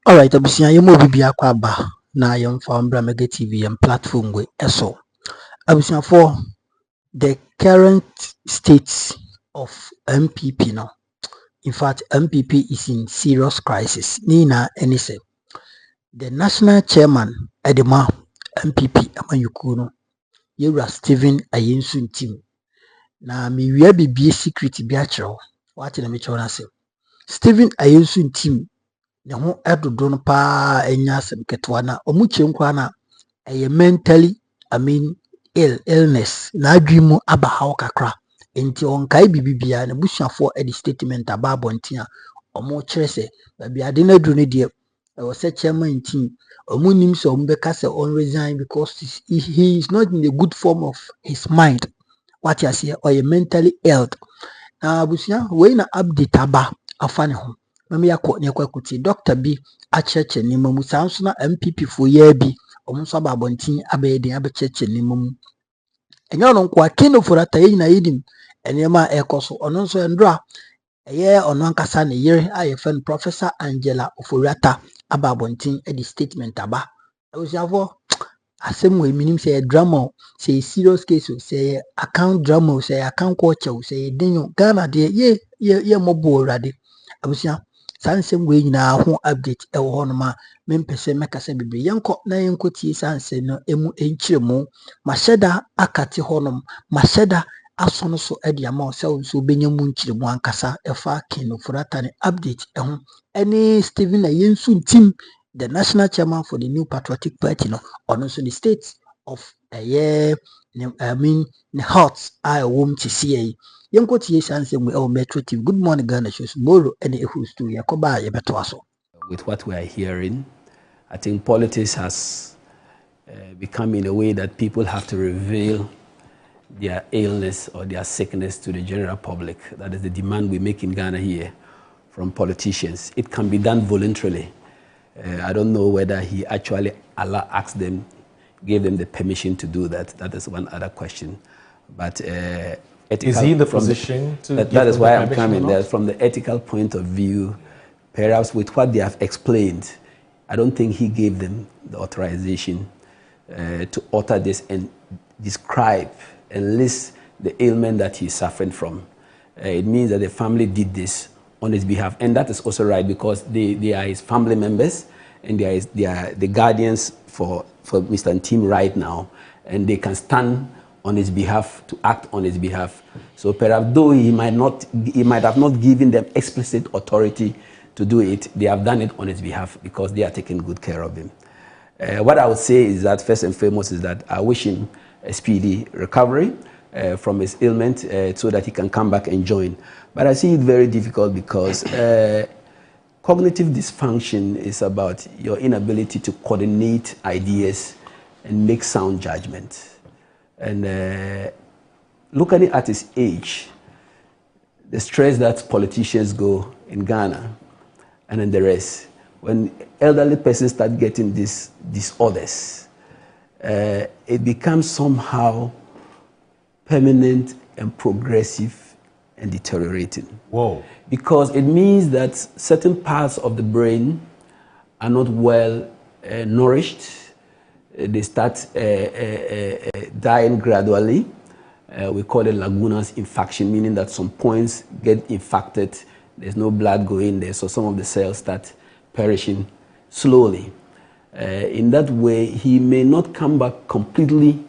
Alright, abusia yemo bibi akwa ba na yemfa mbra Mega TV and platform we eso. Abusia for the current state of NPP now. In fact, NPP is in serious crisis. Nina Enise, the national chairman Edema NPP Amayukuno, Yura Stephen Ayensu Nti. Na mi wia bibi secret bi achero. What na me chona say. Stephen Ayensu Nti ne ho edodo no pa enya asem ketwa na omuche nkwa na mentally illness na adwimu aba hawo kakra enti onkai bibibia na busuafo e di statement aba abontia omo kire se bia ade na duru ne de o se Chairman Nti omu nim se omu beka se on resign because he is not in the good form of his mind. What you say or mentally ill na busia we na update aba afane ho mami yakọ ne kwakuti doctor bi acheche ni mamu sanso na MPP fo ya bi omo so ba abontin abayedin abecheche ni mamu enyo no kwa kino Ofori Atta yi na yidim enema ekoso ono nso endra eye ono ankasa ne yire ayefen Professor Angela Ofori Atta aba abontin e di statement aba osiafo asem we minim say drama say serious case say account drama say account culture say denyo Ghana de ye mobo rade abusia sansem we nyina ho update e wo hono ma mempese mekasa bibi yenko na yenko tie sanse no emu enchiremu mahyeda akate honom mahyeda asono so e dia ma so benyamu nchiremu ankasa efa kin Ofori Atta ne update e ho any Stephen Ayensu Nti, the national chairman for the New Patriotic Party no ono so the state of the hearts I wom to see yenko tie sanse we o Metro TV. Good morning Ghana shows moro any ehus to yakoba yebeto aso. With what we are hearing, I think politics has become in a way that people have to reveal their illness or their sickness to the general public. That is the demand we make in Ghana here from politicians. It can be done voluntarily. I don't know whether he actually asked them, gave them the permission to do that. That is one other question. But is he in the position to? That is why I'm coming there. From the ethical point of view, perhaps with what they have explained, I don't think he gave them the authorization to utter this and describe and list the ailment that he's suffering from. It means that the family did this on his behalf, and that is also right because they are his family members and they are the guardians for Mr. Nti right now, and they can stand on his behalf to act on his behalf. So perhaps though he might have not given them explicit authority to do it, they have done it on his behalf because they are taking good care of him. What I would say is that first and foremost is that I wish him a speedy recovery from his ailment so that he can come back and join. But I see it very difficult because cognitive dysfunction is about your inability to coordinate ideas and make sound judgment. And looking at his age, the stress that politicians go in Ghana and in the rest, when elderly persons start getting these disorders, it becomes somehow permanent and progressive and deteriorating. Whoa. Because it means that certain parts of the brain are not well nourished. They start dying gradually. We call it lagunas infarction, meaning that some points get infected, there's no blood going there, so some of the cells start perishing slowly. In that way, he may not come back completely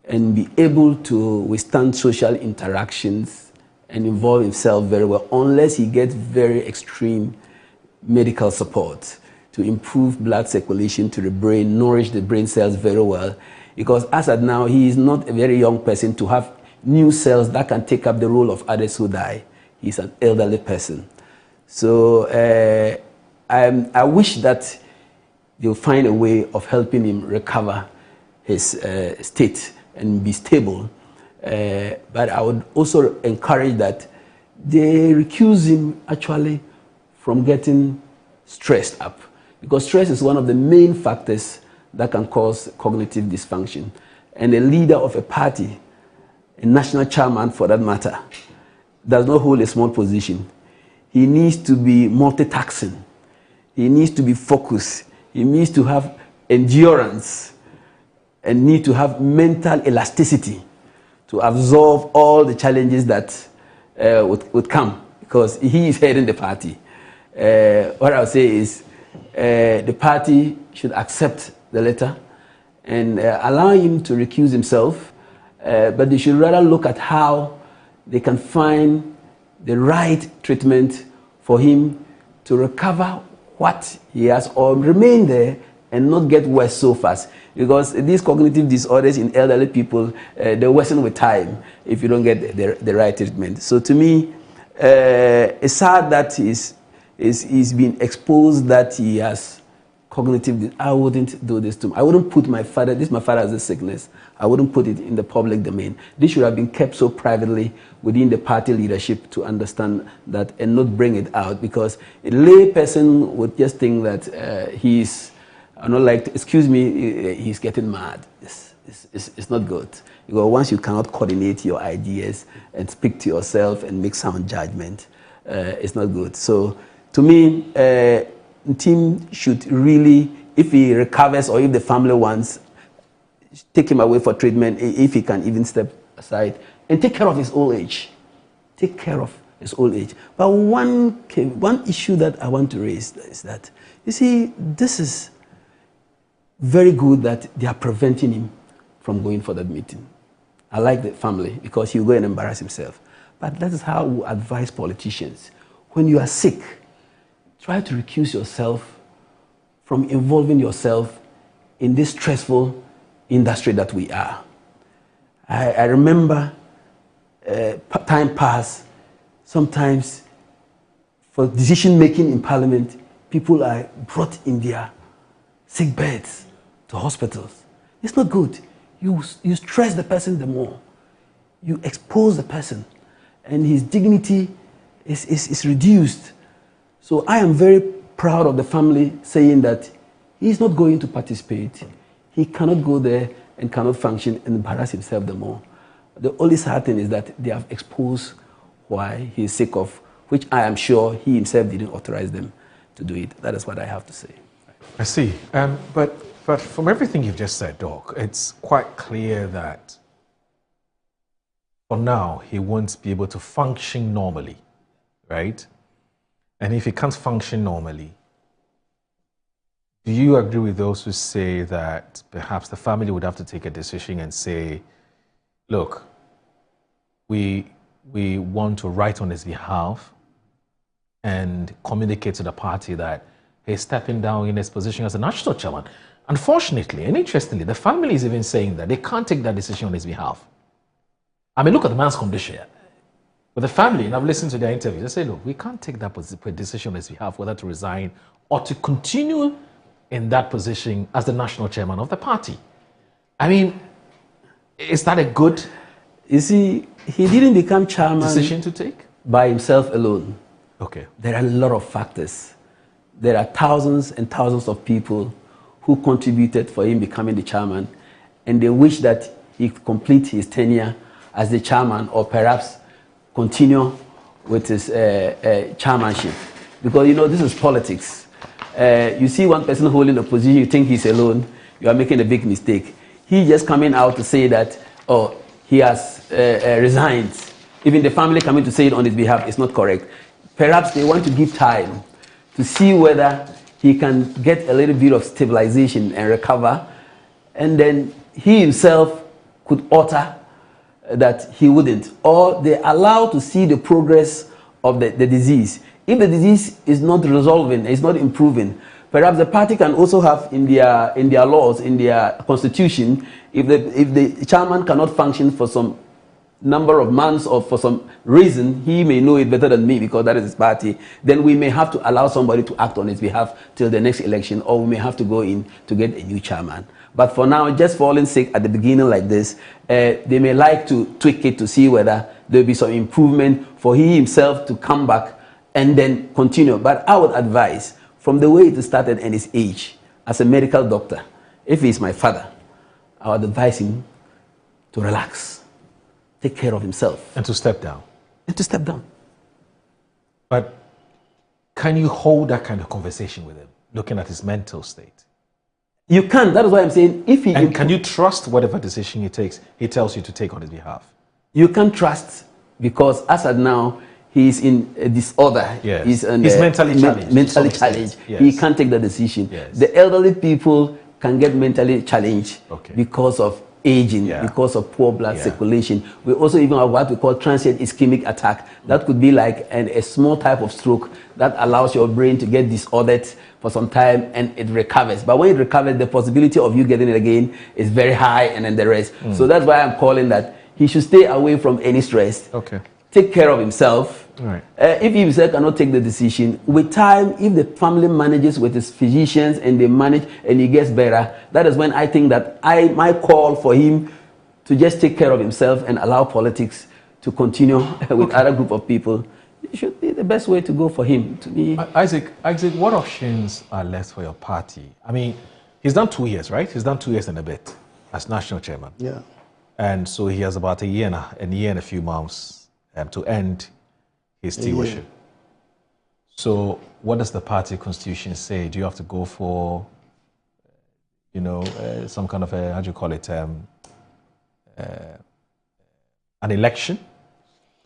and be able to withstand social interactions and involve himself very well unless he gets very extreme medical support to improve blood circulation to the brain, nourish the brain cells very well. Because as at now, he is not a very young person to have new cells that can take up the role of others who die. He's an elderly person. So I wish that they'll find a way of helping him recover his state and be stable. But I would also encourage that they recuse him actually from getting stressed up, because stress is one of the main factors that can cause cognitive dysfunction. And a leader of a party, a national chairman for that matter, does not hold a small position. He needs to be multitasking. he needs to be focused. He needs to have endurance and need to have mental elasticity to absorb all the challenges that would come, because he is heading the party. What I'll say is the party should accept the letter and allow him to recuse himself, but they should rather look at how they can find the right treatment for him to recover what he has or remain there and not get worse so fast. Because these cognitive disorders in elderly people, they worsen with time if you don't get the right treatment. So to me, it's sad that he's been exposed that he has cognitive. I wouldn't do this to him. I wouldn't put my father, my father has a sickness. I wouldn't put it in the public domain. This should have been kept so privately within the party leadership to understand that and not bring it out, because a lay person would just think that he's, I'm not like, excuse me, he's getting mad. It's not good. Because once you cannot coordinate your ideas and speak to yourself and make sound judgment, it's not good. So to me, the team should really, if he recovers or if the family wants, take him away for treatment, if he can even step aside and take care of his old age. Take care of his old age. But one issue that I want to raise is that, you see, this is very good that they are preventing him from going for that meeting. I like the family because he'll go and embarrass himself. But that is how we advise politicians. When you are sick, try to recuse yourself from involving yourself in this stressful industry that we are. I remember time past, sometimes for decision making in parliament, people are brought in their sick beds to hospitals. It's not good. You stress the person the more. You expose the person and his dignity is reduced. So I am very proud of the family saying that he's not going to participate. He cannot go there and cannot function and embarrass himself the more. The only sad thing is that they have exposed why he is sick of, which I am sure he himself didn't authorize them to do it. That is what I have to say. I see. But from everything you've just said, Doc, it's quite clear that for now he won't be able to function normally, right? And if he can't function normally, do you agree with those who say that perhaps the family would have to take a decision and say, look, we want to write on his behalf and communicate to the party that he's stepping down in his position as a national chairman? Unfortunately and interestingly, the family is even saying that they can't take that decision on his behalf. I mean, look at the man's condition. With the family, and I've listened to their interviews, they say, look, we can't take that decision on his behalf, whether to resign or to continue in that position as the national chairman of the party. I mean, is that a good, you see, he didn't become chairman decision to take by himself alone. Okay. There are a lot of factors. There are thousands and thousands of people who contributed for him becoming the chairman, and they wish that he complete his tenure as the chairman or perhaps continue with his chairmanship. Because, you know, this is politics. You see one person holding the position, you think he's alone, you are making a big mistake. He just coming out to say that, oh, he has resigned. Even the family coming to say it on his behalf is not correct. Perhaps they want to give time to see whether he can get a little bit of stabilization and recover, and then he himself could alter that he wouldn't. Or they allow to see the progress of the disease. If the disease is not resolving, is not improving, perhaps the party can also have in their laws, in their constitution, if the chairman cannot function for some number of months or for some reason, he may know it better than me because that is his party, then we may have to allow somebody to act on his behalf till the next election, or we may have to go in to get a new chairman. But for now, just falling sick at the beginning like this, they may like to tweak it to see whether there will be some improvement for he himself to come back and then continue. But I would advise, from the way it started and his age, as a medical doctor, if he's my father, I would advise him to relax, take care of himself. And to step down. And to step down. But Can you hold that kind of conversation with him, looking at his mental state? You can. That is why I'm saying if he... And can you trust whatever decision he tells you to take on his behalf? You can trust, because as of now, he's in a disorder. Yes. He's mentally challenged. Mentally challenged. Yes. He can't take the decision. Yes. The elderly people can get mentally challenged because of aging, because of poor blood circulation. We also even have what we call transient ischemic attack. That could be like a small type of stroke that allows your brain to get disordered for some time and it recovers. But when it recovers, the possibility of you getting it again is very high, and then the rest. So that's why I'm calling that he should stay away from any stress. Take care of himself. Right. If he himself cannot take the decision, with time, if the family manages with his physicians and they manage and he gets better, that is when I think that my call for him to just take care of himself and allow politics to continue with other group of people, it should be the best way to go for him. To me, Isaac, what options are left for your party? I mean, he's done 2 years, right? He's done 2 years and a bit as national chairman. Yeah. And so he has about a year and a few months to end his stewardship. So what does the party constitution say? Do you have to go for, some kind of how do you call it, an election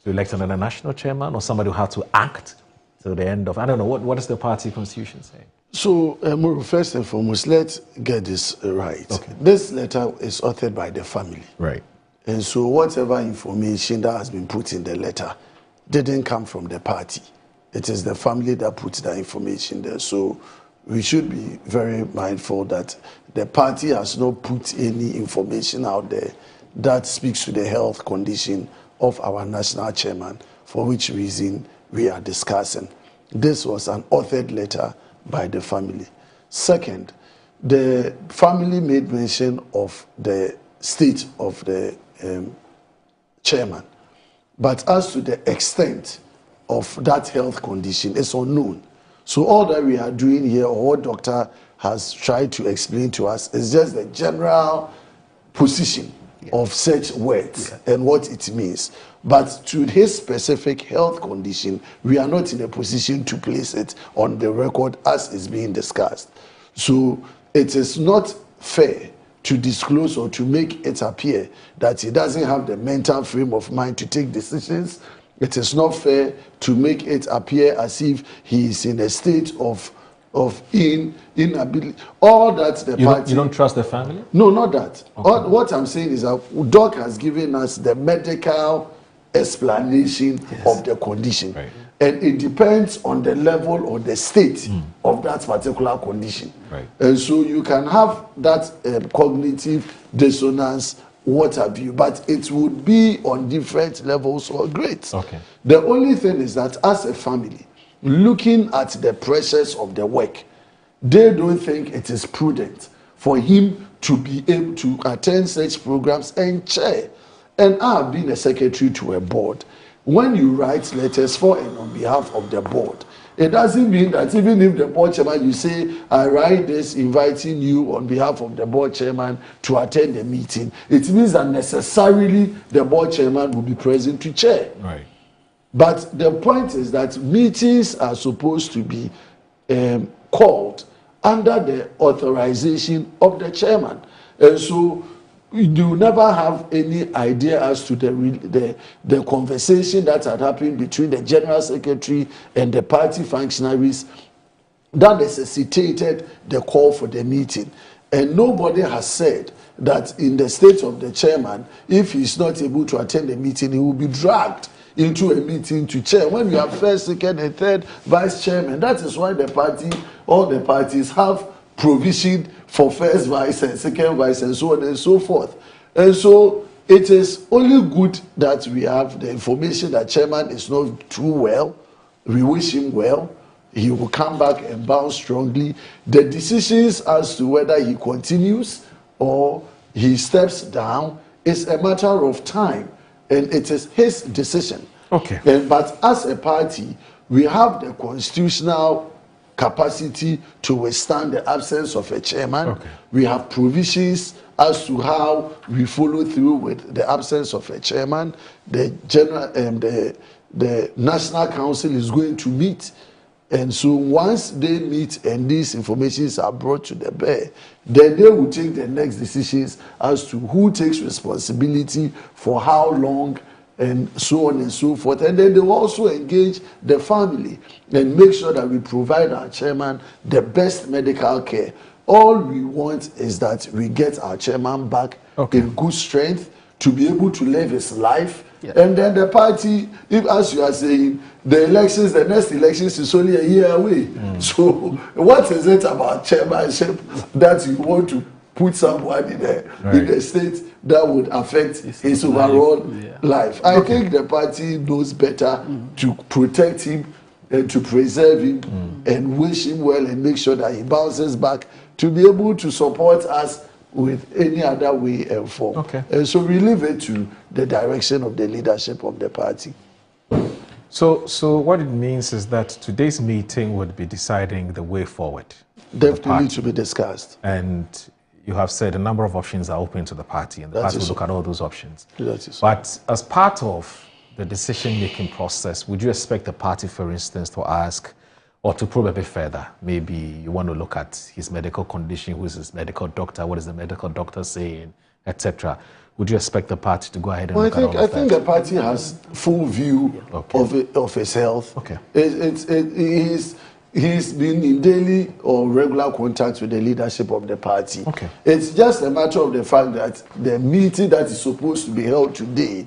to elect another national chairman, or somebody who has to act till the end of, I don't know, what does the party constitution say? So, Muru, first and foremost, let's get this right. This letter is authored by the family. Right. And so whatever information that has been put in the letter didn't come from the party. It is the family that puts that information there. So we should be very mindful that the party has not put any information out there that speaks to the health condition of our national chairman, for which reason we are discussing. This was an authored letter by the family. Second, the family made mention of the state of the chairman. But as to the extent of that health condition, it's unknown. So all that we are doing here, or what doctor has tried to explain to us, is just the general position of such words and what it means. But to his specific health condition, we are not in a position to place it on the record as is being discussed. So it is not fair to disclose or to make it appear that he doesn't have the mental frame of mind to take decisions. It is not fair to make it appear as if he is in a state of inability. All that the party... You don't trust the family? No, not that. What I'm saying is that Doc has given us the medical explanation of the condition. Right. And it depends on the level or the state of that particular condition. Right. And so you can have that cognitive dissonance, what have you, but it would be on different levels or grades. The only thing is that as a family, looking at the pressures of the work, they don't think it is prudent for him to be able to attend such programs and chair. And I have been a secretary to a board. When you write letters for and on behalf of the board, it doesn't mean that even if the board chairman, you say, I write this inviting you on behalf of the board chairman to attend the meeting, it means that necessarily the board chairman will be present to chair. Right. But the point is that meetings are supposed to be called under the authorization of the chairman. And so you never have any idea as to the conversation that had happened between the general secretary and the party functionaries that necessitated the call for the meeting. And nobody has said that in the state of the chairman, if he's not able to attend the meeting, he will be dragged into a meeting to chair. When you have first, second, and third vice chairman, that is why all the parties have provision for first vice and second vice and so on and so forth. And so it is only good that we have the information that chairman is not too well. We wish him well. He will come back and bounce strongly. The decisions as to whether he continues or he steps down is a matter of time, and it is his decision. But as a party, we have the constitutional capacity to withstand the absence of a chairman. We have provisions as to how we follow through with the absence of a chairman. The National Council is going to meet And so once they meet and these informations are brought to the bear, then they will take the next decisions as to who takes responsibility for how long and so on and so forth. And then they will also engage the family and make sure that we provide our chairman the best medical care. All we want is that we get our chairman back in good strength to be able to live his life. Yeah. And then the party, if as you are saying, the next elections is only a year away. So what is it about chairmanship that you want to put someone in the state that would affect his overall life? I think the party knows better to protect him and to preserve him and wish him well and make sure that he bounces back to be able to support us with any other way and form. And so we leave it to the direction of the leadership of the party. So what it means is that today's meeting would be deciding the way forward. Definitely to be discussed. And you have said a number of options are open to the party, and the party will look at all those options. But as part of the decision-making process, would you expect the party, for instance, to ask or to probe a bit further? Maybe you want to look at his medical condition, who is his medical doctor, what is the medical doctor saying, etc. Would you expect the party to go ahead and look at all of that? I think the party has full view of his health. He's been in daily or regular contact with the leadership of the party. It's just a matter of the fact that the meeting that is supposed to be held today,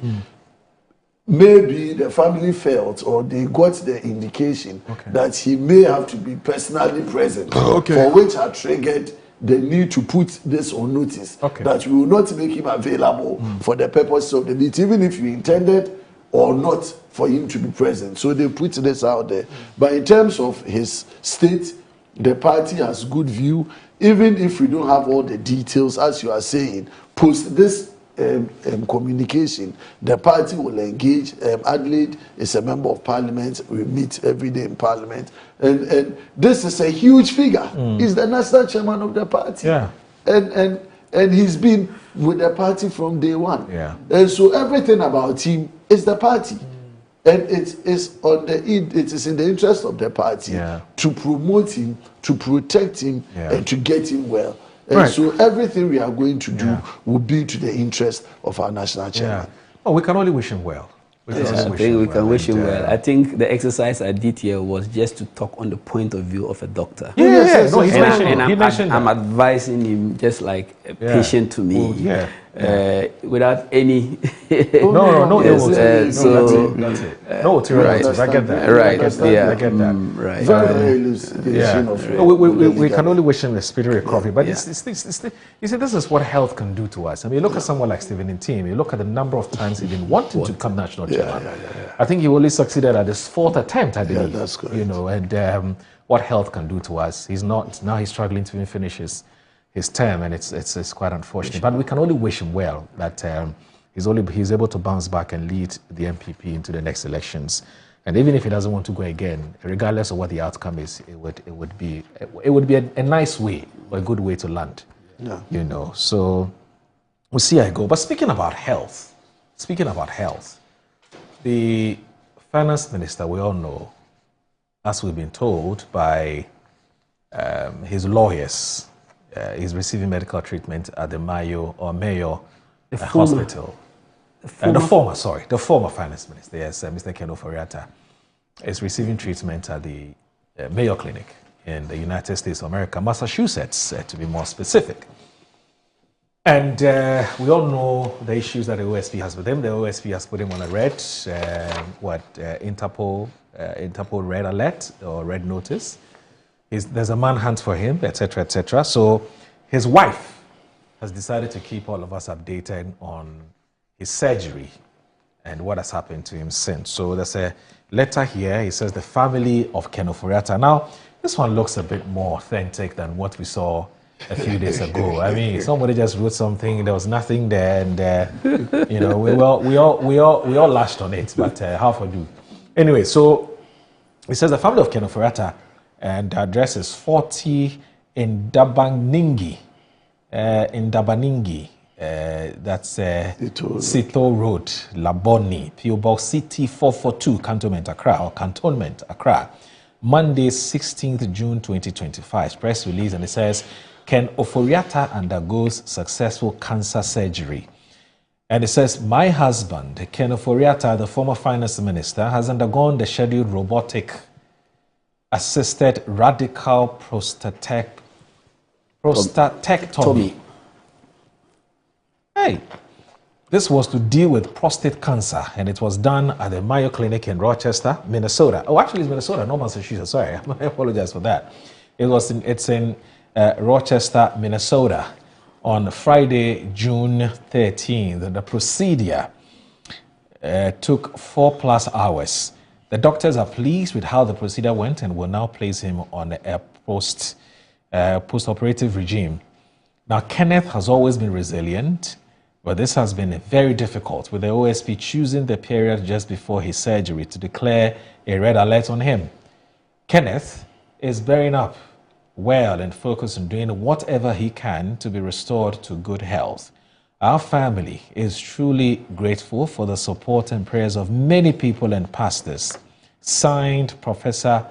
maybe the family felt or they got the indication that he may have to be personally present, for which had triggered the need to put this on notice, that we will not make him available for the purpose of the meeting, even if you intended or not for him to be present. So they put this out there. But in terms of his state, the party has good view, even if we don't have all the details, as you are saying, post this communication, the party will engage. Adelaide is a member of parliament. We meet every day in parliament. And this is a huge figure. He's the national chairman of the party. And he's been with the party from day one. And so everything about him is the party. And it is in the interest of the party to promote him, to protect him, and to get him well. And so everything we are going to do will be to the interest of our national chairman. Oh, we can only wish him well. I think we can wish him well. I think the exercise I did here was just to talk on the point of view of a doctor. I'm advising him just like a patient to me, without any. No, that's it. No ulteriorities. I get that. I get that. We can only wish him a speedy recovery. But you see, this is what health can do to us. I mean, look at someone like Stephen Nti. You look at the number of times he's been wanting to become national chairman. I think he only succeeded at his 4th attempt, I believe. That's correct. And what health can do to us. He's struggling to finish his term, and it's quite unfortunate. But we can only wish him well that he's able to bounce back and lead the NPP into the next elections. And even if he doesn't want to go again, regardless of what the outcome is, it would be a nice way, or a good way to land. So we'll see how it goes. But speaking about health, the finance minister, we all know, as we've been told by his lawyers, is receiving medical treatment at the Mayo Hospital. The former finance minister, yes, Mr. Ofori Atta, is receiving treatment at the Mayo Clinic in the United States of America, Massachusetts, to be more specific. And we all know the issues that the OSP has with him. The OSP has put him on a red, Interpol red alert or red notice. There's a manhunt for him, etc., etc. So his wife has decided to keep all of us updated on his surgery and what has happened to him since. So there's a letter here. He says the family of Ken Ofori Atta. Now, this one looks a bit more authentic than what we saw a few days ago. I mean, somebody just wrote something. There was nothing there, and we all lashed on it. But how for do? Anyway, so it says the family of Ken Ofori Atta, and the address is 40 in Dabaningi. That's Sito Road, Laboni, PO Box City 442, Cantonment, Accra. Monday, 16th June 2025. Press release, and it says, Can Ofori Atta undergoes successful cancer surgery? And it says, my husband, Ken Ofori Atta, the former finance minister, has undergone the scheduled robotic assisted radical prostatectomy. Hey, this was to deal with prostate cancer, and it was done at the Mayo Clinic in Rochester, Minnesota. Oh, actually, it's Minnesota, not Massachusetts. Sorry, I apologize for that. It's in Rochester, Minnesota, on Friday, June 13th. The procedure took 4+ hours. The doctors are pleased with how the procedure went and will now place him on a post-operative regime. Now, Kenneth has always been resilient, but this has been very difficult, with the OSP choosing the period just before his surgery to declare a red alert on him. Kenneth is bearing up well and focused on doing whatever he can to be restored to good health. Our family is truly grateful for the support and prayers of many people and pastors. Signed, Professor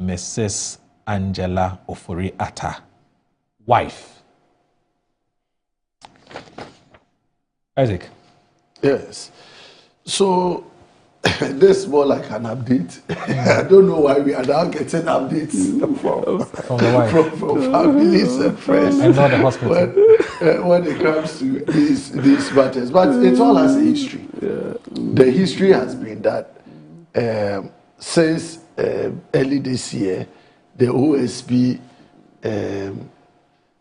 Mrs. Angela Ofori Atta, wife. Isaac. Yes. So this is more like an update. I don't know why we are now getting updates From the wife. from families and friends. And not the hospital. When it comes to these matters. But it all has a history. The history has been that since early this year, the OSP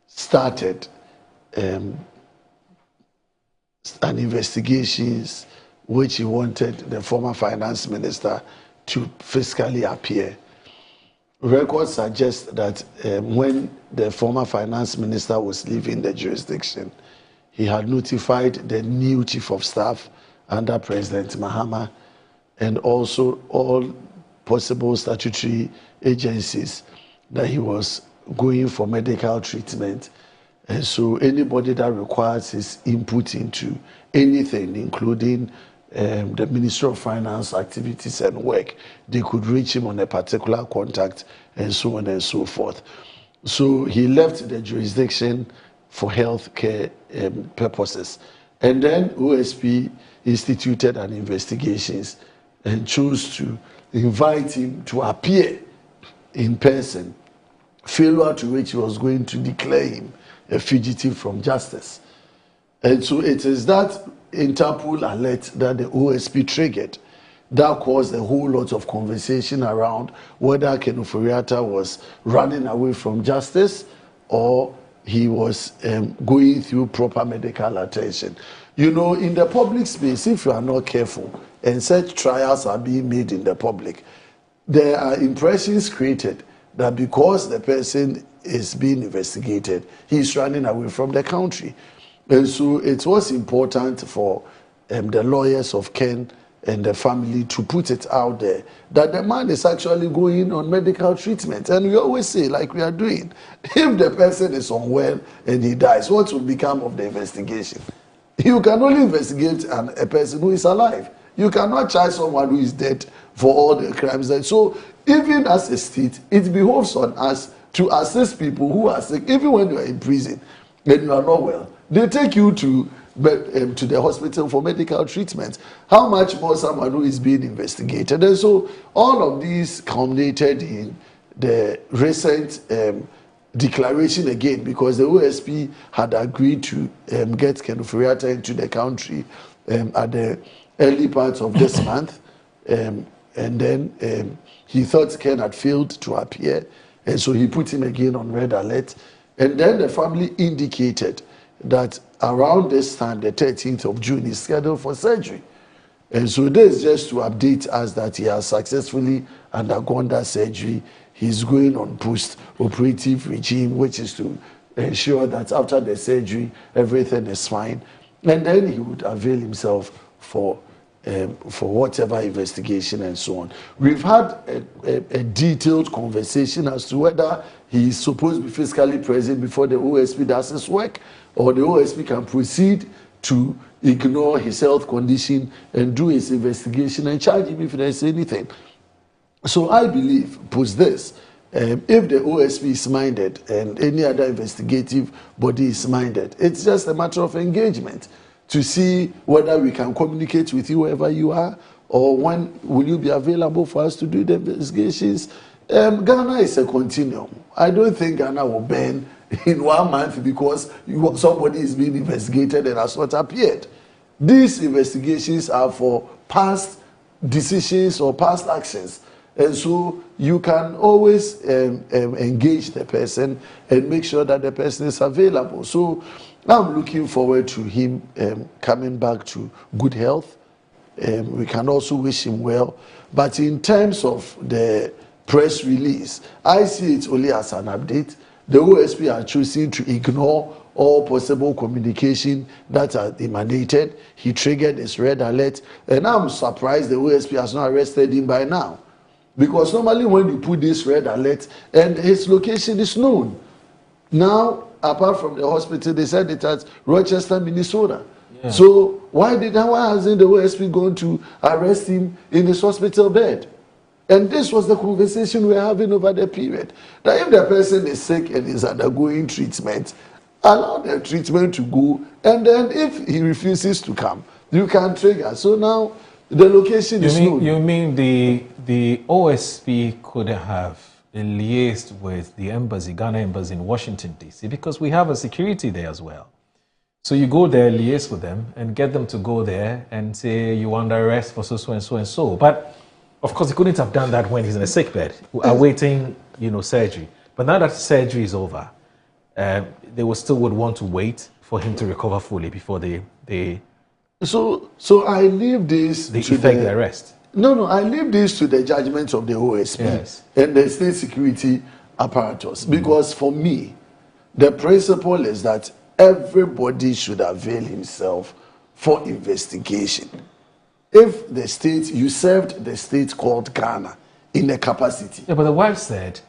started an investigations which he wanted the former finance minister to fiscally appear. Records suggest that when the former finance minister was leaving the jurisdiction, he had notified the new chief of staff under President Mahama and also all possible statutory agencies that he was going for medical treatment. And so anybody that requires his input into anything, including the Ministry of Finance activities and work, they could reach him on a particular contact and so on and so forth. So he left the jurisdiction for healthcare purposes. And then OSP instituted an investigations and chose to invite him to appear in person, failure to which he was going to declare him a fugitive from justice. And so it is that Interpol alert that the OSP triggered that caused a whole lot of conversation around whether Ken Ofori Atta was running away from justice or he was going through proper medical attention. You know, in the public space, if you are not careful and such trials are being made in the public, there are impressions created that because the person is being investigated, he's running away from the country. And so it was important for the lawyers of Ken and the family to put it out there that the man is actually going on medical treatment. And we always say, like we are doing, if the person is unwell and he dies, what will become of the investigation? You can only investigate a person who is alive. You cannot charge someone who is dead for all the crimes. So even as a state, it behoves on us to assist people who are sick, even when you are in prison and you are not well. They take you to the hospital for medical treatment. How much more someone who is being investigated? And so all of these culminated in the recent declaration again, because the OSP had agreed to get Ken Ofori Atta into the country at the early part of this month. And then he thought Ken had failed to appear. And so he put him again on red alert. And then the family indicated that around this time, the 13th of June, is scheduled for surgery. And so this is just to update us that he has successfully undergone that surgery. He's going on post-operative regime, which is to ensure that after the surgery, everything is fine. And then he would avail himself for whatever investigation and so on. We've had a detailed conversation as to whether he's supposed to be physically present before the OSP does his work, or the OSP can proceed to ignore his health condition and do his investigation and charge him if there's anything. So I believe, post this, if the OSP is minded and any other investigative body is minded, it's just a matter of engagement to see whether we can communicate with you wherever you are, or when will you be available for us to do the investigations. Ghana is a continuum. I don't think Ghana will burn in 1 month because somebody is being investigated and has not appeared. These investigations are for past decisions or past actions. And so you can always engage the person and make sure that the person is available. So I'm looking forward to him coming back to good health. We can also wish him well. But in terms of the press release, I see it only as an update. The OSP are choosing to ignore all possible communication that has emanated. He triggered his red alert. And I'm surprised the OSP has not arrested him by now. Because normally when you put this red alert and his location is known. Now, apart from the hospital, they said it at Rochester, Minnesota. Yeah. So why hasn't the OSP gone to arrest him in his hospital bed? And this was the conversation we were having over the period. That if the person is sick and is undergoing treatment, allow the treatment to go. And then if he refuses to come, you can trigger. So now the location is known. You mean the OSP could have liaised with the embassy, Ghana embassy in Washington, D.C., because we have a security there as well. So you go there, liaise with them, and get them to go there and say you're under arrest for so and so and so. But of course, he couldn't have done that when he's in a sick bed, awaiting, surgery. But now that surgery is over, they would want to wait for him to recover fully before they So I leave this to the arrest. No, I leave this to the judgment of the OSP and the state security apparatus. Because for me, the principle is that everybody should avail himself for investigation. If the state, you served the state called Ghana in a capacity. Yeah, but the wife said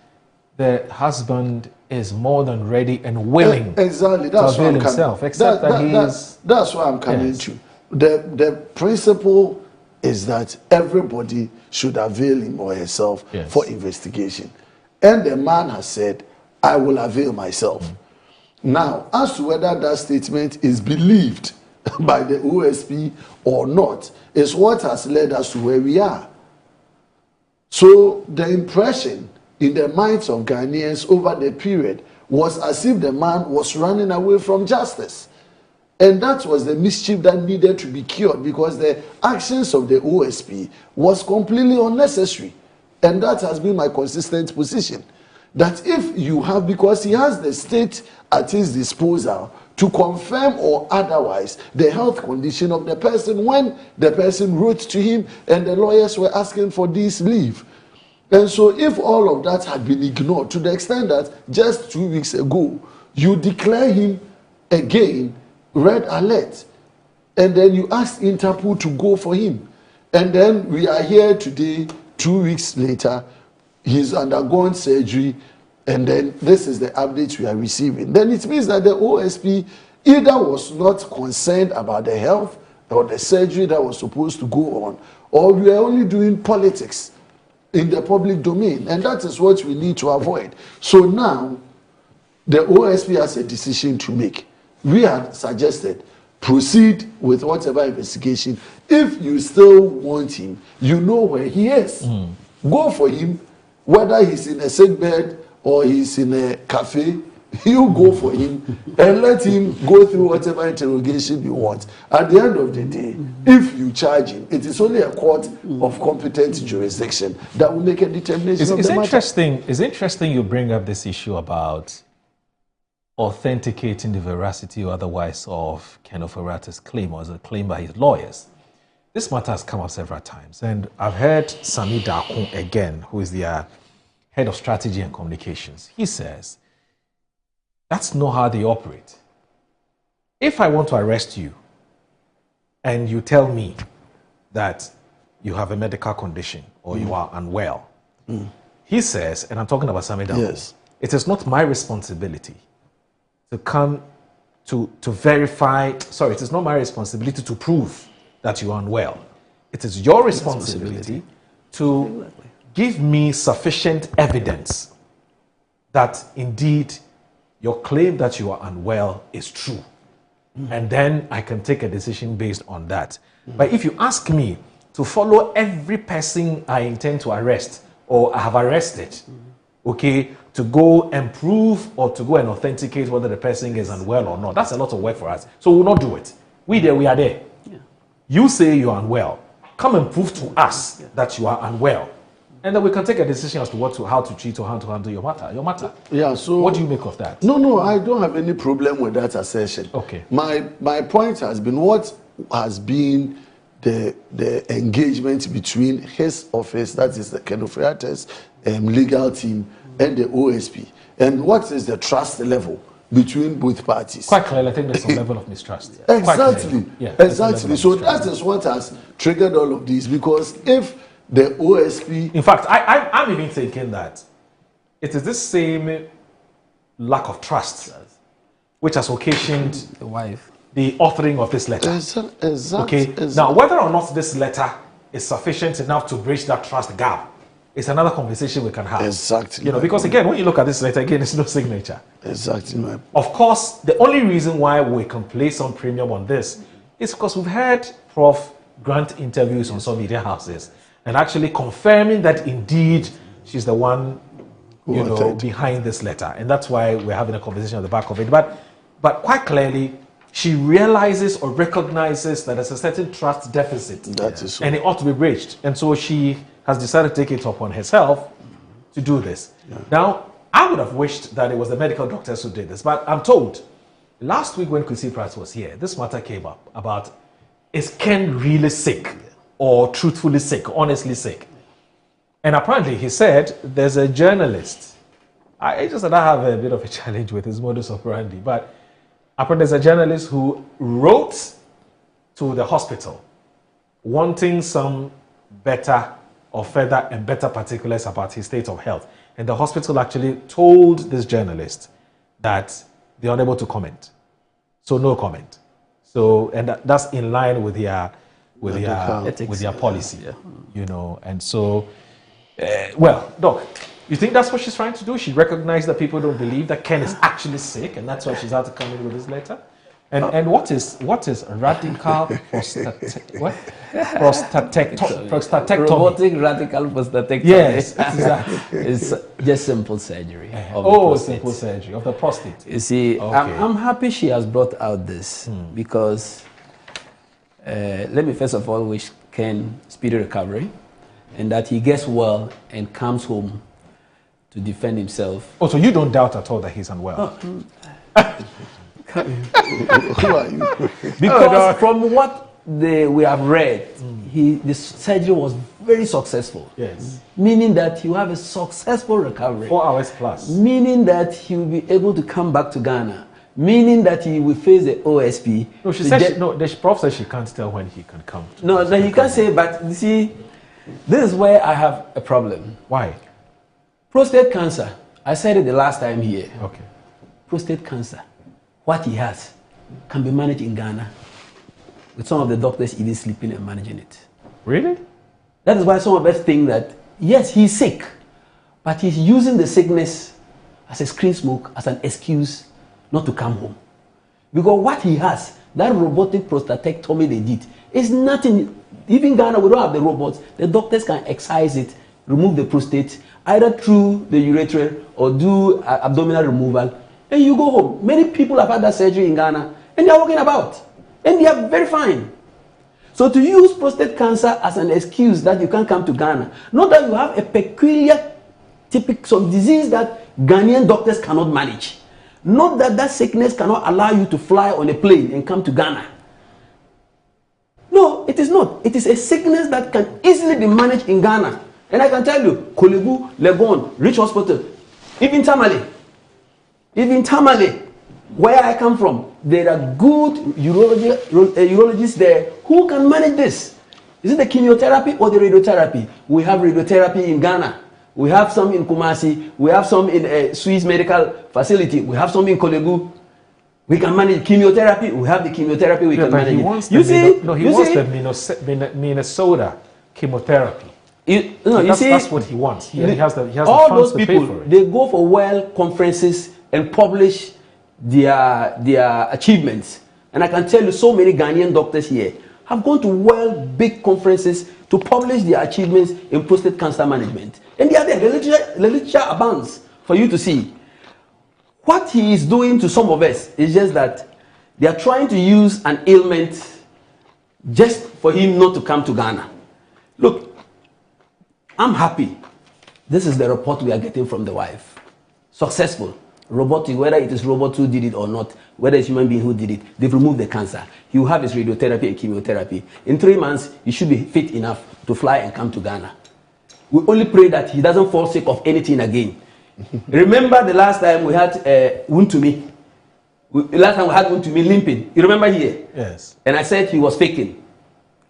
the husband is more than ready and willing exactly. That's to avail himself, except that's what I'm coming to. The principle is that everybody should avail him or herself for investigation. And the man has said, I will avail myself. Now, as to whether that statement is believed by the OSP or not, is what has led us to where we are. So the impression in the minds of Ghanaians over the period was as if the man was running away from justice. And that was the mischief that needed to be cured, because the actions of the OSP was completely unnecessary. And that has been my consistent position. That if you have, because he has the state at his disposal to confirm or otherwise the health condition of the person when the person wrote to him and the lawyers were asking for this leave. And so if all of that had been ignored to the extent that just 2 weeks ago, you declare him again red alert, and then you ask Interpol to go for him, and then we are here today 2 weeks later, he's undergone surgery, and then this is the update we are receiving. Then it means that the OSP either was not concerned about the health or the surgery that was supposed to go on, or we are only doing politics in the public domain, and that is what we need to avoid. So now the OSP has a decision to make. We have suggested proceed with whatever investigation. If you still want him, you know where he is. Go for him, whether he's in a sick bed or he's in a cafe. You go for him and let him go through whatever interrogation you want. At the end of the day, if you charge him, it is only a court of competent jurisdiction that will make a determination of the matter. It's interesting you bring up this issue about authenticating the veracity or otherwise of Ken Ofori Atta's claim, or as a claim by his lawyers. This matter has come up several times, and I've heard Sami Dakun again, who is the head of strategy and communications. He says, that's not how they operate. If I want to arrest you and you tell me that you have a medical condition or you are unwell, he says, and I'm talking about Sami Dakun, it is not my responsibility to come to verify, it is not my responsibility to prove that you are unwell. It is your responsibility to give me sufficient evidence that indeed your claim that you are unwell is true. And then I can take a decision based on that. But if you ask me to follow every person I intend to arrest or I have arrested, okay, to go and prove or to go and authenticate whether the person is unwell or not, that's a lot of work for us. So we'll not do it. We are there. Yeah. You say you're unwell. Come and prove to us that you are unwell. And then we can take a decision as to how to treat or how to handle your matter. Yeah, so what do you make of that? No, I don't have any problem with that assertion. Okay. My point has been what has been the engagement between his office, that is the Ofori Atta's legal team, and the OSP, and what is the trust level between both parties? Quite clearly, I think there's some level of mistrust. Exactly. Yeah, exactly. So that is what has triggered all of this, because if the OSP... In fact, I'm even thinking that it is this same lack of trust which has occasioned the wife, the authoring of this letter. Okay. Now, whether or not this letter is sufficient enough to bridge that trust gap is another conversation we can have. Exactly. You know, because again, when you look at this letter, again, it's no signature. Exactly. Of course, the only reason why we can place some premium on this is because we've heard Prof grant interviews on some media houses and actually confirming that indeed she's the one, behind this letter, and that's why we're having a conversation at the back of it. But quite clearly, she realizes or recognizes that there's a certain trust deficit, and it ought to be bridged, and so she has decided to take it upon herself to do this. Yeah. Now, I would have wished that it was the medical doctors who did this, but I'm told last week when Kwesi Price was here, this matter came up about, is Ken really sick or truthfully sick, honestly sick? And apparently he said there's a journalist. I have a bit of a challenge with his modus operandi, but apparently there's a journalist who wrote to the hospital wanting some better or further and better particulars about his state of health. And the hospital actually told this journalist that they're unable to comment. So no comment. So, and that's in line with their policy, and so, Doc, you think that's what she's trying to do? She recognized that people don't believe that Ken is actually sick, and that's why she's had to come in with this letter? And what is radical prostatectomy? Robotic radical prostatectomy. Yes, exactly. It's just simple surgery. Simple surgery of the prostate. You see, okay. I'm happy she has brought out this because let me first of all wish Ken speedy recovery and that he gets well and comes home to defend himself. Oh, so you don't doubt at all that he's unwell? Who are you? Because from what we have read, the surgery was very successful. Yes. Meaning that he will have a successful recovery. 4 hours plus. Meaning that he will be able to come back to Ghana. Meaning that he will face the OSP. No, she said the prof says she can't tell when he can come. No, then you can't say, but you see, this is where I have a problem. Why? Prostate cancer. I said it the last time here. Okay. Prostate cancer. What he has can be managed in Ghana with some of the doctors even sleeping and managing it. Really? That is why some of us think that, yes, he's sick, but he's using the sickness as a screen smoke, as an excuse not to come home. Because what he has, that robotic prostatectomy they did, is nothing. Even Ghana, we don't have the robots. The doctors can excise it, remove the prostate, either through the urethra or do abdominal removal, and you go home. Many people have had that surgery in Ghana, and they are walking about, and they are very fine. So to use prostate cancer as an excuse that you can't come to Ghana, not that you have a peculiar, some disease that Ghanaian doctors cannot manage, not that that sickness cannot allow you to fly on a plane and come to Ghana. No, it is not. It is a sickness that can easily be managed in Ghana. And I can tell you, Kolebu, Legon, Rich Hospital, even Tamale, where I come from, there are good urologists there who can manage this. Is it the chemotherapy or the radiotherapy? We have radiotherapy in Ghana. We have some in Kumasi. We have some in a Swiss medical facility. We have some in Kolebu. We can manage chemotherapy. We have the chemotherapy. We can manage it. He wants the Minnesota chemotherapy. That's what he wants. He has the all funds those to people, pay for it. they go for world conferences and publish their achievements. And I can tell you, so many Ghanaian doctors here have gone to world big conferences to publish their achievements in prostate cancer management. And they are there. The literature abounds for you to see. What he is doing to some of us is just that they are trying to use an ailment just for him not to come to Ghana. Look, I'm happy. This is the report we are getting from the wife. Successful. Robotic, whether it is robot who did it or not, whether it's human being who did it, they've removed the cancer. He will have his radiotherapy and chemotherapy. In 3 months, he should be fit enough to fly and come to Ghana. We only pray that he doesn't fall sick of anything again. Remember the last time we had Wuntumi? Last time we had Wuntumi limping. You remember here? Yes. And I said he was faking.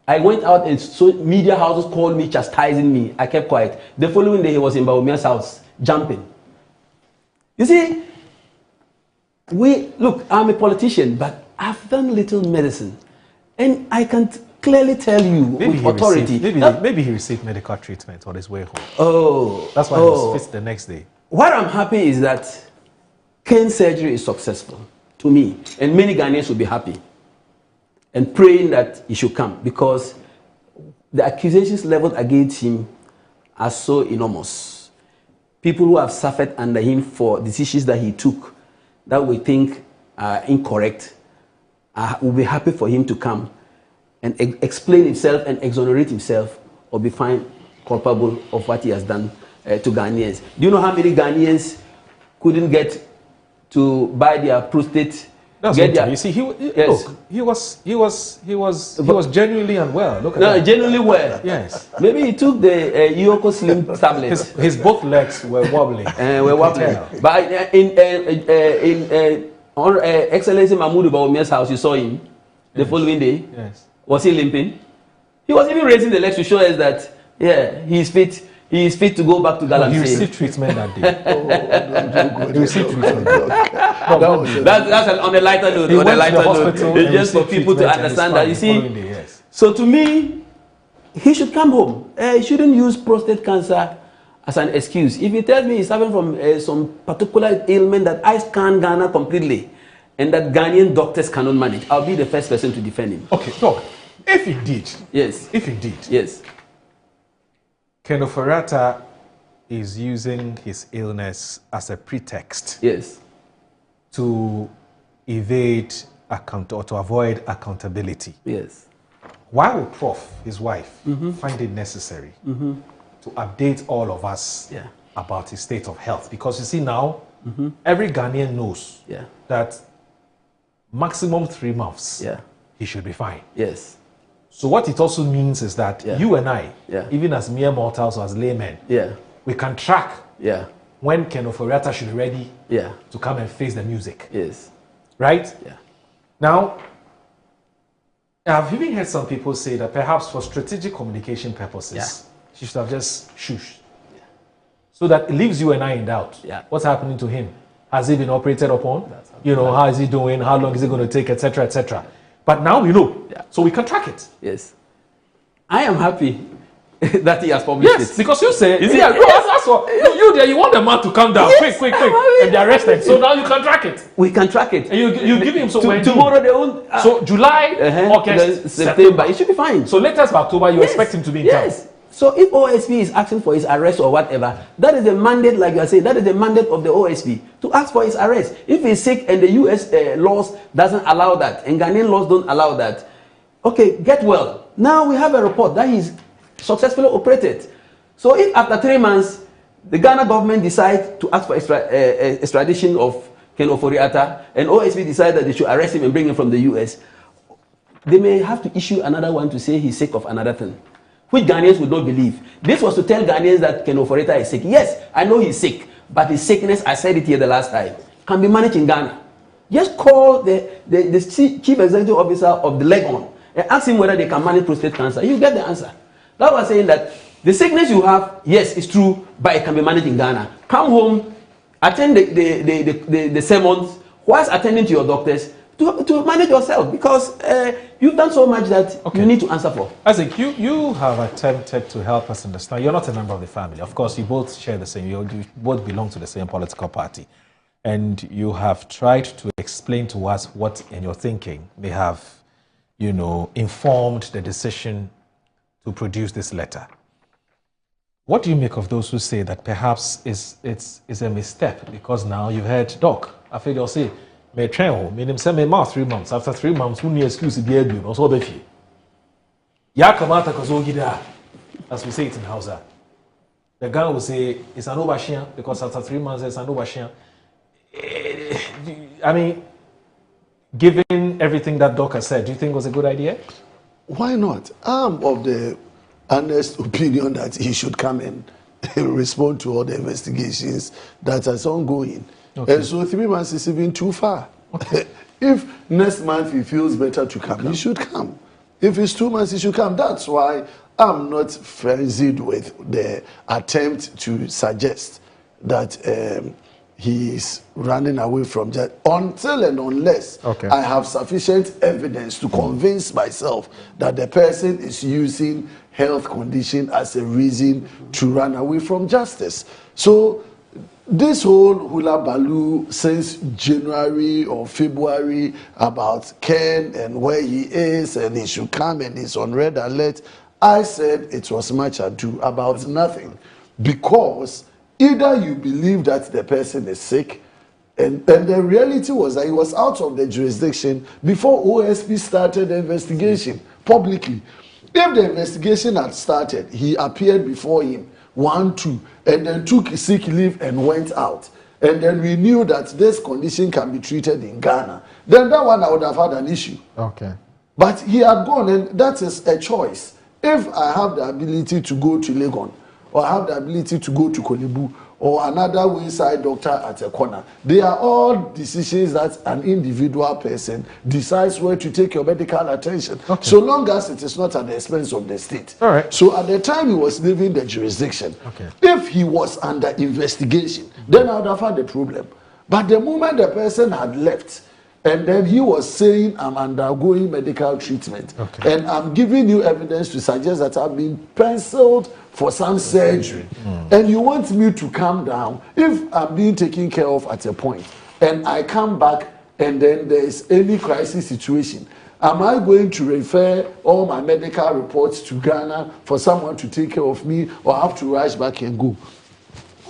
I went out and so media houses called me, chastising me. I kept quiet. The following day, he was in Baumia's house, jumping. You see, look, I'm a politician, but I've done little medicine. And I can clearly tell you with authority. Maybe he received medical treatment on his way home. Oh. That's why he was fit the next day. What I'm happy is that Kane's surgery is successful to me. And many Ghanaians will be happy. And praying that he should come. Because the accusations leveled against him are so enormous. People who have suffered under him for decisions that he took that we think are incorrect will be happy for him to come and explain himself and exonerate himself or be found culpable of what he has done to Ghanaians. Do you know how many Ghanaians couldn't get to buy their prostate? That's what you see. Look, he was genuinely unwell. Look at that. Genuinely well. Yes. Maybe he took the Yoko Slim tablet. His both legs were wobbling. But in Excellency Mahmoud Bawumia's house, you saw him the following day. Yes. Was he limping? He was even raising the legs to show us that he's fit. He is fit to go back to Galamsey. He received treatment that day. He received treatment. That's on a lighter note. He went to the hospital. It's just for people to understand that. You see, so to me, he should come home. He shouldn't use prostate cancer as an excuse. If he tells me he's suffering from some particular ailment that I scan Ghana completely and that Ghanaian doctors cannot manage, I'll be the first person to defend him. Okay, Doc, if indeed, Ken Ofori Atta is using his illness as a pretext to evade or to avoid accountability. Yes. Why would Prof, his wife, find it necessary to update all of us about his state of health? Because you see now, every Ghanaian knows that maximum 3 months, he should be fine. Yes. So what it also means is that you and I, even as mere mortals or as laymen, we can track when Ken Ofori Atta should be ready to come and face the music. Yes. Right? Yeah. Now, I've even heard some people say that perhaps for strategic communication purposes, she should have just shushed. So that it leaves you and I in doubt. What's happening to him? Has he been operated upon? How is he doing? How long is it going to take, etc., etc. But now we know, so we can track it. Yes. I am happy that he has published it. Yes, because you say, that's what, you want the man to come down, quick, and be arrested. So now you can track it. We can track it. And you give him tomorrow they won't. So July, August, September. It should be fine. So latest by October, you expect him to be in town. So if OSP is asking for his arrest or whatever, that is the mandate, like you are saying, that is the mandate of the OSP to ask for his arrest. If he's sick and the US laws doesn't allow that, and Ghanaian laws don't allow that, okay, get well. Now we have a report that he's successfully operated. So if after 3 months, the Ghana government decides to ask for extradition of Ken Ofori Atta, and OSP decide that they should arrest him and bring him from the US, they may have to issue another one to say he's sick of another thing, which Ghanaians would not believe. This was to tell Ghanaians that Ken Ofori Atta is sick. Yes, I know he's sick, but his sickness, I said it here the last time, can be managed in Ghana. Just call the chief executive officer of the Legon and ask him whether they can manage prostate cancer. You get the answer. That was saying that the sickness you have, yes, it's true, but it can be managed in Ghana. Come home, attend the sermons, whilst attending to your doctors, to manage yourself, because you've done so much that you need to answer for. I think you have attempted to help us understand. You're not a member of the family. Of course, you both share the same, you both belong to the same political party. And you have tried to explain to us what in your thinking may have, informed the decision to produce this letter. What do you make of those who say that perhaps it's a misstep, because now you heard Doc, I feel you'll say, may train home, meaning say may 3 months. After 3 months, who need excuse to be able also be fee. Yakamata Kazogida, as we say it in Hausa. The guy will say it's an overshare because after 3 months it's an overshare. I mean, given everything that Doc has said, do you think it was a good idea? Why not? I'm of the honest opinion that he should come and respond to all the investigations that are ongoing. And so 3 months is even too far. If next month he feels better to come, he should come. If it's 2 months, he should come. That's why I'm not frenzied with the attempt to suggest that he is running away from that until and unless I have sufficient evidence to convince myself that the person is using health condition as a reason to run away from justice. So this whole hula baloo since January or February about Ken and where he is and he should come and he's on red alert, I said it was much ado about nothing, because either you believe that the person is sick, and the reality was that he was out of the jurisdiction before OSP started the investigation publicly. If the investigation had started, he appeared before him 1, 2, and then took sick leave and went out. And then we knew that this condition can be treated in Ghana. Then that one I would have had an issue. But he had gone, and that is a choice. If I have the ability to go to Legon, or I have the ability to go to Kolebu, or another wayside doctor at a corner, they are all decisions that an individual person decides where to take your medical attention, so long as it is not at the expense of the state. So at the time he was leaving the jurisdiction, if he was under investigation, then I would have had a problem. But the moment the person had left, and then he was saying, I'm undergoing medical treatment, and I'm giving you evidence to suggest that I've been penciled for some surgery, and you want me to calm down. If I'm being taken care of at a point, and I come back, and then there is any crisis situation, am I going to refer all my medical reports to Ghana for someone to take care of me, or I have to rush back and go?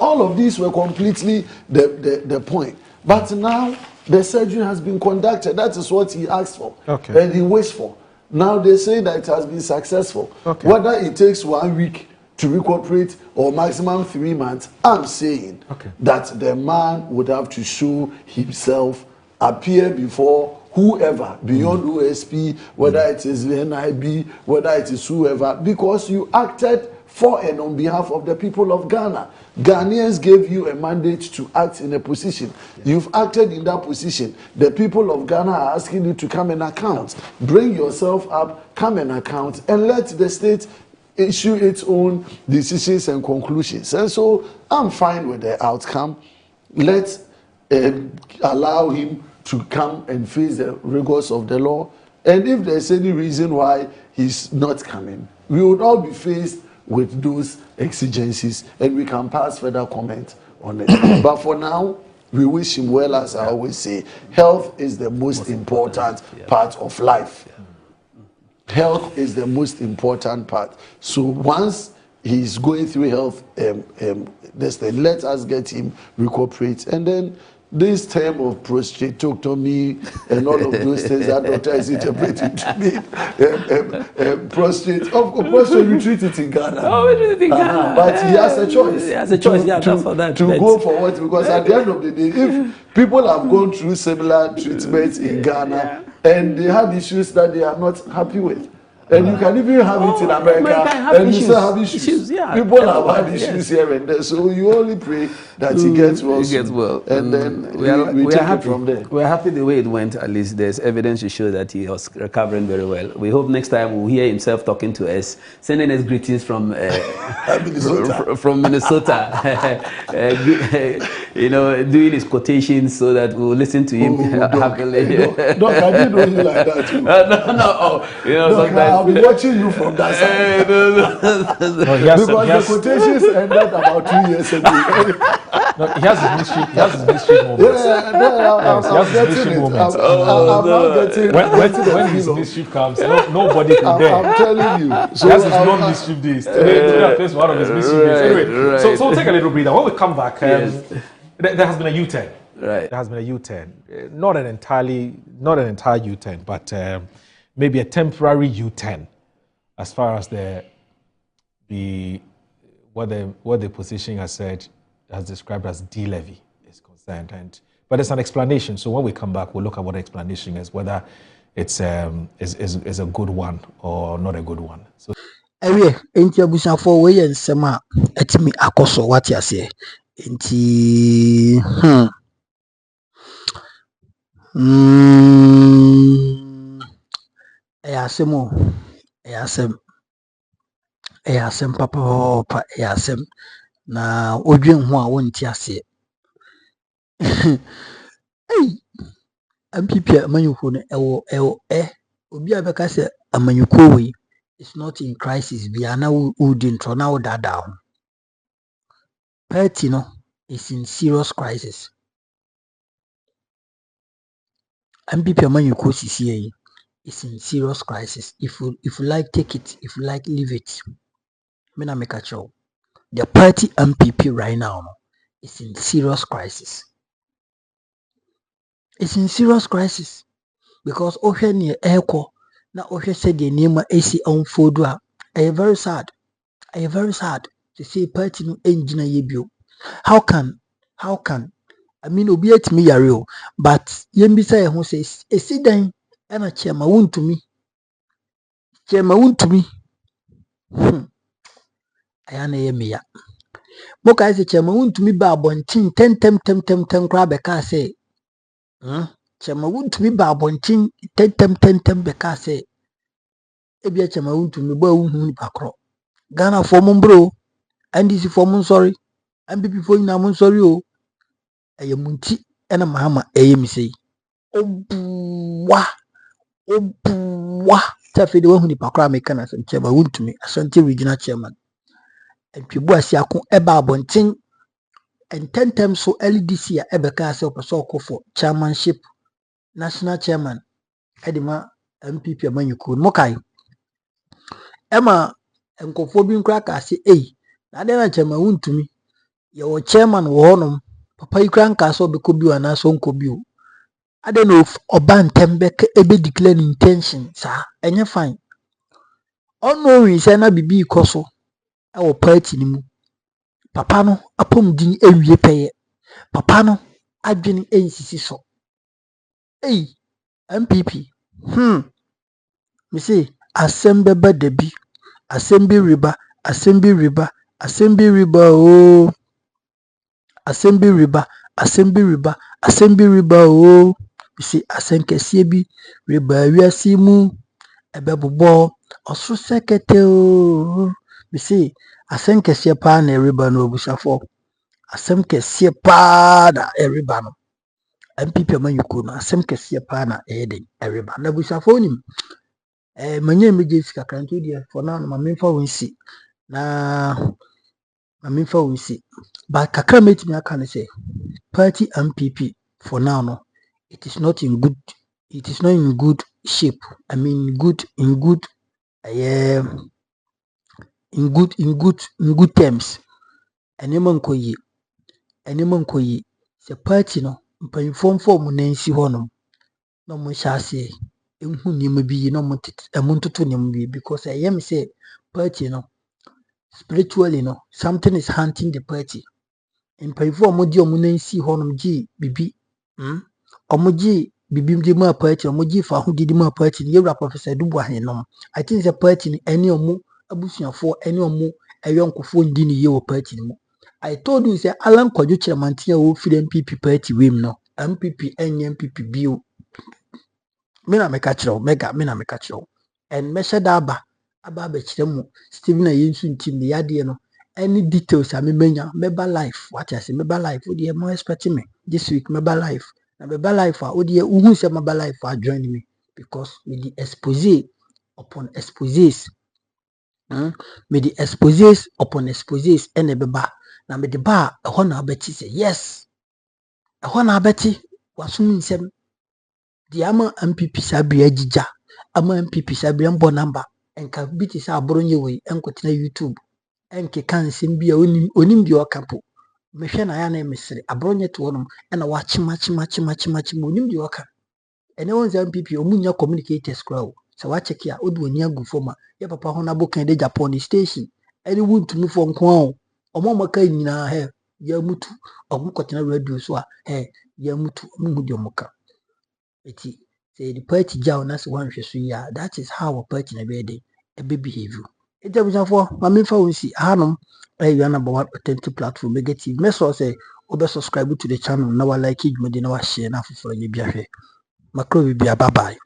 All of these were completely the point. But now the surgery has been conducted. That is what he asked for and he wished for. Now they say that it has been successful. Whether it takes 1 week to recuperate or maximum 3 months, I'm saying that the man would have to show himself, appear before whoever, beyond OSP, whether it is the NIB, whether it is whoever, because you acted for and on behalf of the people of Ghana. Ghanaians gave you a mandate to act in a position. You've acted in that position. The people of Ghana are asking you to come and account. Bring yourself up, come and account, and let the state issue its own decisions and conclusions. And so I'm fine with the outcome. Let's allow him to come and face the rigors of the law. And if there's any reason why he's not coming, we would all be faced with those exigencies, and we can pass further comment on it. But for now, we wish him well. As I always say, health is the most important part of life. Health is the most important part. So once he's going through health, let us get him recuperate, and then this term of prostatectomy and all of those things that doctor is interpreting to me, prostate, of course, prostate, we treat it in Ghana. Oh, we treat it in Ghana. But he has a choice. He has a choice, to go for what, because at the end of the day, if people have gone through similar treatments in Ghana and they had issues that they are not happy with, And you can even have it in America, and you still have issues. Yeah, People have had issues here and there, so you only pray that he gets well. He gets well, and then we take are happy it from there. We are happy the way it went. At least there's evidence to show that he was recovering very well. We hope next time we'll hear himself talking to us, sending us greetings from Minnesota. from Minnesota. Doing his quotations so that we'll listen to him happily. Doc, I didn't know you like that too. No. Doc, Sometimes I'll be watching you from that side. No, Because the quotations ended about 2 years ago. No, he has his ministry moments. I'm getting it. I'm not getting When his mischief comes, nobody can dare. I'm telling you. So he has his non-mischief days. Today face one of his mischief days. Anyway, so we'll take a little breather. When we come back, there has been a U-turn. Right. There has been a U-turn. Not an entire U-turn, but maybe a temporary U-turn, as far as what the position has described as D-levy is concerned. But there's an explanation. So when we come back, we'll look at what the explanation is, whether it's is a good one or not a good one. So Ewe enti abusafo we ye nsem a atimi akoso wate ase enti Eyasem papa eyasem na odwen ho a wonti ase NPP amanyuko no ewo obi abeka se amanyuko we is not in crisis bia na would intro na wodada ho party no is in serious crisis. NPP amanyuko sisi is in serious crisis. If you like, take it. If you like, leave it. Me na make a show. The party NPP right now is in serious crisis. It's in serious crisis because ohwe ne eko na ohwe said the name AC unfold a very sad. Very sad to see party no engine yebio. How can I mean obi atimi yare o, but yembisa ye ho say esidan na chairman wuntumi aya na ye meya mo kai say chairman wuntumi ba abontin tem kra be ka say chairman wuntumi ba abontin tem be ka say ebia chairman wuntumi ba wu hu ni pakro Ghana for mo bro NDC for mo sorry MPP for na mo sorry o eye munti na mahama eye mi say obuwa tafe de wahu ni pakra me kana sem chairman wuntumi Asante regional chairman Ntwebu asiako eba abonten ententem so LDC a ebeka ase opeso okofo chairmanship national chairman edima MPP amanyuko mokai ema enkofo bi nkra ka ase na de na chairman wuntumi ye wo chairman wo honom papa ikra nka so obeko bi wana so nko bi o ade no obantem beka ebe declare intention sa enye fine ono wi se na bibi ikoso ewo party ni mu papa no apomdin ewie peye papa no adwene ensisi so MPP me say asembe ba dabi asembe riba o asembe riba o me say asenkesie bi riba wiase mu ebebobo osro sekete o me say asenkesie pa na riba no obusafo asem kesie pa da eriba no MPP amanyuko no asem kesie pa na eden eriba na busafo nim manye meje sika kanto dia for now ma memfa wonsi but kakra metimi aka ne say party MPP for now no it is not in good shape. I mean in good terms. Enema nkoyi se party no mpanyifo form na nsi honom no mo hyase enhu nima bi no mo ntoto nima bi because I am say party no spiritually no something is haunting the party. Mpanyifo mo di omo na nsi honom gi bibi omo gi bibim di mu party omo gi fa ho di mu party yewra Professor Dubu ahenom. I think the party ni ene omo abusuafo ene omo eyonkofo ndi ni ye wo party ni mu. I told you say Alan Kwadwo Chairman Ayensu wo free NPP party wem no. NPP enye NPP bio. Me na meka kire me na meka kire. And me sheda aba be kire mu Chairman Ayensu Nti ne yade no. Any details I menya meba life. What I say meba life. Wo dey more expecting me this week meba life. Na meba life wo dey uhu say meba life join me because me the expose upon exposes. Me the exposes upon exposes ene beba. Na me the ba ho na abeti say yes. Ho na abeti wasum nsem di ama MPP sabia jija ama MPP sabia mbo number enka biti sa aboronye we enkotena YouTube enke kan nsem bia onim di okapo mehwe na ya na emesere aboronye to wonom ena wa chima onim di oka ene won za MPP omunya communicators crowd so wa check ya odu oni agu foma ya papa ho na bokan de Japan station ene wuntumi fo nko a omo maka nyina he ya mutu omukotena radio so a he ya mutu omu di omuka eti say the party jaw na so wan hweso ya that is how a party na be dey e be behave eti bushafo ma me fa won si hanom you number one authentic platform negative me so say obe subscribe to the channel na wa like it mo de na wa share na foforo ye bia hwe makro bia bye bye.